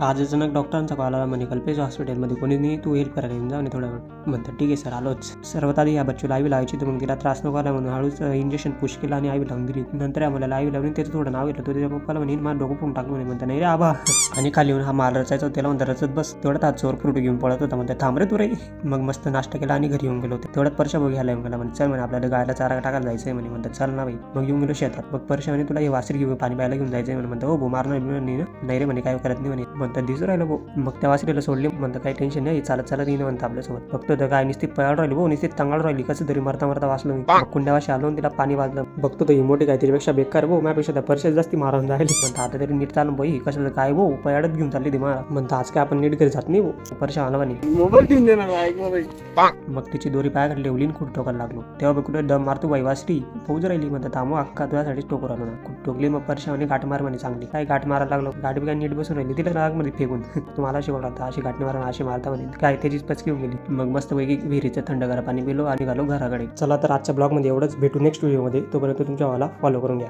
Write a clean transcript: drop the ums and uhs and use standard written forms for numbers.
आज अचानक डॉक्टरांचा कॉल आला म्हणे कल्पेश हॉस्पिटलमध्ये कोणी नाही, तू हेल्प करायला येऊन जा आणि थोडा वेळ. म्हणतात ठीक आहे सर आलोच. सर्वात आधी या बच्चूला आईवी लावायची तर मग तिला त्रास नको आला म्हणून हळूच इंजेक्शन पुश केला आणि आईवी लावून दिली. नंतर आम्हाला आईवी लावून त्याचं थोडं नाव घेतलं. तो त्याच्या पप्पाला म्हणे माझं डोकं फोन टाकलं म्हणे. म्हणता नाही रे आबा. आणि खाली येऊन हा माल रचायचा त्याला म्हणता रचत बस. तेवढ्यात हात चोर फ्रूट घेऊन पळत होता. म्हणता थांब रे तू रे. मग मस्त नाश्ता केला आणि घरी येऊन गेलो होते. तेवढ्यात परशा भाऊ घ्यायला येऊन गेला. म्हणजे चल म्हणे आपल्याला गायला चारा टाकायला जायचंय म्हणे. म्हणतात चल ना भाई. मग येऊन गेलो शेतात. मग परशा म्हणे तुला हे वासरी घेऊन पाणी प्यायला घेऊन जायचंय म्हणे. म्हणता हो भाऊ मारणार नाही रे म्हणे काय करत नाही म्हणे. म्हणतात दिसू राहिलं भाऊ. मग त्या वासरीला सोडले. म्हणतं काही टेन्शन नाही चालत चालत येणं म्हणतं आपल्यासोबत. फक्त तर काय नुसती पळायला राहिली भाऊ नुसती तंगाळ राहिली. कसं तरी मरता मरता वाचलो मी. मग कुंड्यावाशी आलो तिला पाणी वाजलं. बघतो तर ही मोठी काय त्याच्यापेक्षा बेकार भाऊ. माझ्यापेक्षा त्या परशेच जास्ती मारून जायला. म्हणतं आता तरी नीट चालू भाई कसं काय भाऊ पयाडत घेऊन चालली ती मला. म्हणतं आज काय आपण नीट घरी जात नाही भाऊ. परशा आला म्हणे मोबाईल घेऊन देणार. मग तिची दोरी पायाकडे ठेवली आणि खूप टोकायला लागलो. तेव्हा कुठे दम मारतो बाई वासरी फौज राहिली. म्हणतं थांबू अक्का तुझ्यासाठीच टोकू राहिलो ना. खूप टोकली. मग परशा म्हणे गाठ मार म्हणे चांगली. काय गाठ मारायला लागलो. गाठ बी काय नीट बसून राहिली. तिला रागमध्ये फेकून तुम्हाला शिकवला होता अशी गाठ मारा अशी मारता म्हणे. काय त्याचीच पचकी होऊन गेली. मग मस्त पैकी विहिरीचं थंडगार पाणी पिलो आणि घालो घराकडे. चला तर आजच्या ब्लॉगमध्ये एवढंच. भेटू नेक्स्ट व्हिडिओमध्ये. तोपर्यंत तुमच्या भावाला फॉलो करून घ्या.